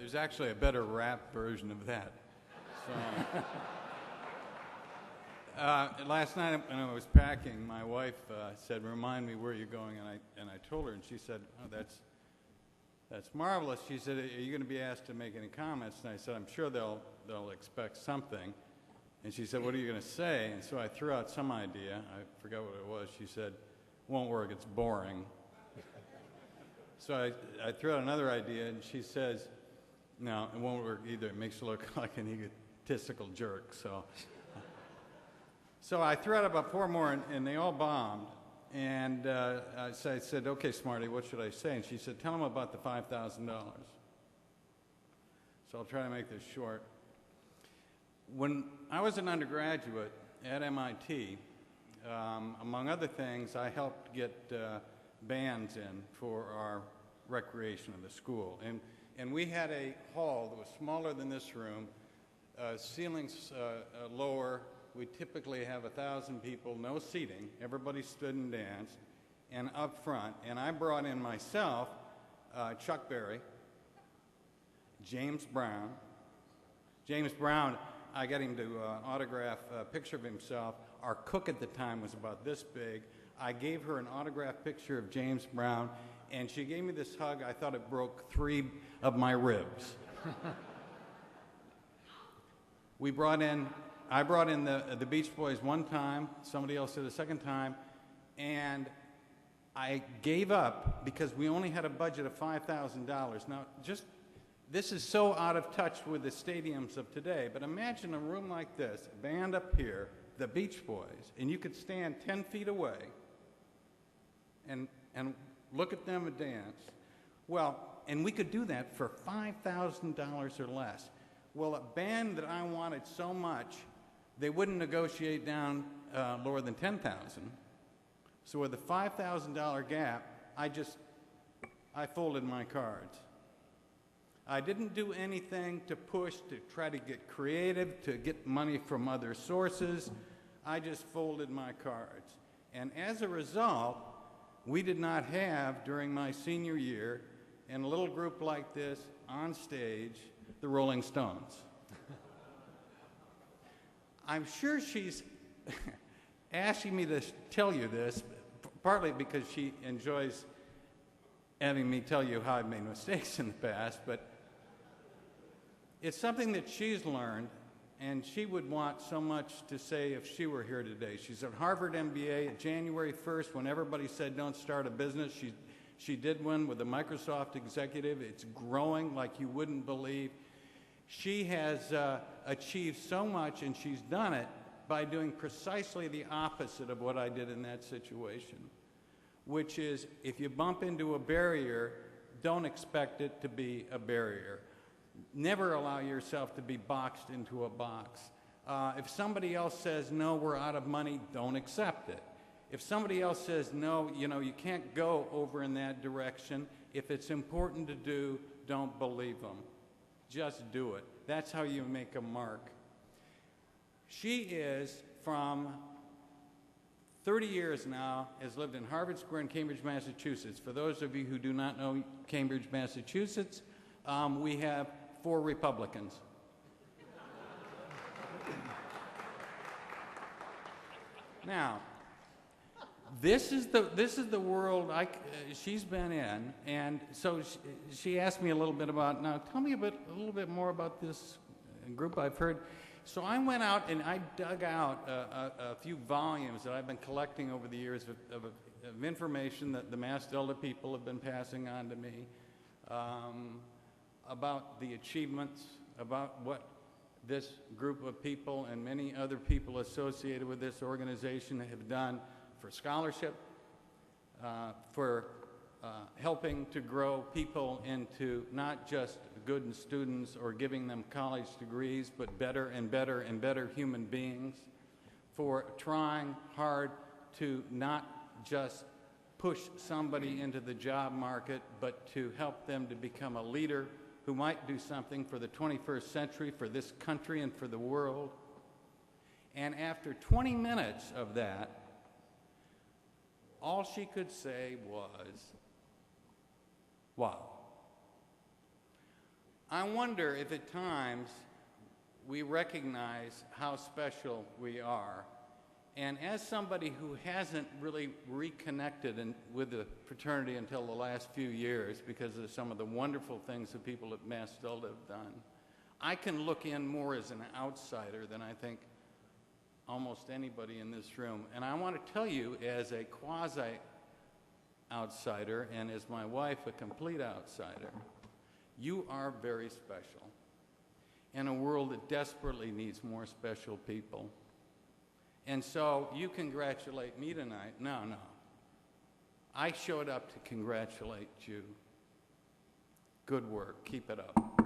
there's actually a better rap version of that. So, last night when I was packing, my wife said, "Remind me where you're going," and I told her, and she said, "Oh, that's marvelous." She said, "Are you going to be asked to make any comments?" And I said, "I'm sure they'll expect something." And she said, "What are you going to say?" And so I threw out some idea. I forgot what it was. She said, "Won't work, it's boring." So I threw out another idea, and she says, "No, it won't work either. It makes you look like an egotistical jerk." So I threw out about 4 more, and they all bombed. And so I said, "Okay, Smarty, what should I say?" And she said, "Tell them about the $5,000. So I'll try to make this short. When I was an undergraduate at MIT, among other things, I helped get bands in for our recreation of the school. And we had a hall that was smaller than this room, ceilings lower. We typically have 1,000 people, no seating. Everybody stood and danced. And up front, and I brought in myself, Chuck Berry, James Brown. James Brown, I got him to autograph a picture of himself. Our cook at the time was about this big. I gave her an autographed picture of James Brown, and she gave me this hug. I thought it broke 3 of my ribs. I brought in the Beach Boys one time, somebody else did a second time, and I gave up because we only had a budget of $5,000. Now, this is so out of touch with the stadiums of today, but imagine a room like this, a band up here, the Beach Boys, and you could stand 10 feet away and look at them and dance. Well, and we could do that for $5,000 or less. Well, a band that I wanted so much, they wouldn't negotiate down lower than $10,000. So with a $5,000 gap, I folded my cards. I didn't do anything to push, to try to get creative, to get money from other sources. I just folded my cards. And as a result, we did not have, during my senior year, in a little group like this, on stage, the Rolling Stones. I'm sure she's asking me to tell you this, partly because she enjoys having me tell you how I've made mistakes in the past, but it's something that she's learned, and she would want so much to say if she were here today. She's at Harvard MBA at January 1st, when everybody said don't start a business. She did one with a Microsoft executive. It's growing like you wouldn't believe. She has achieved so much, and she's done it by doing precisely the opposite of what I did in that situation, which is if you bump into a barrier, don't expect it to be a barrier. Never allow yourself to be boxed into a box. If somebody else says, no, we're out of money, don't accept it. If somebody else says, no, you can't go over in that direction, if it's important to do, don't believe them. Just do it. That's how you make a mark. She is from 30 years now, has lived in Harvard Square in Cambridge, Massachusetts. For those of you who do not know Cambridge, Massachusetts, we have 4 Republicans. Now, this is the world she's been in, and so she asked me a little bit about, now tell me a little bit more about this group I've heard. So I went out and I dug out a few volumes that I've been collecting over the years of information that the Mass Delta people have been passing on to me about the achievements, about what this group of people and many other people associated with this organization have done for scholarship, for helping to grow people into not just good students or giving them college degrees, but better and better and better human beings, for trying hard to not just push somebody into the job market, but to help them to become a leader who might do something for the 21st century, for this country and for the world. And after 20 minutes of that, all she could say was, wow. I wonder if at times we recognize how special we are. And as somebody who hasn't really reconnected with the fraternity until the last few years because of some of the wonderful things the people at Mass Delta have done, I can look in more as an outsider than I think almost anybody in this room. And I want to tell you, as a quasi-outsider and as my wife, a complete outsider, you are very special in a world that desperately needs more special people. And so you congratulate me tonight. No. I showed up to congratulate you. Good work. Keep it up.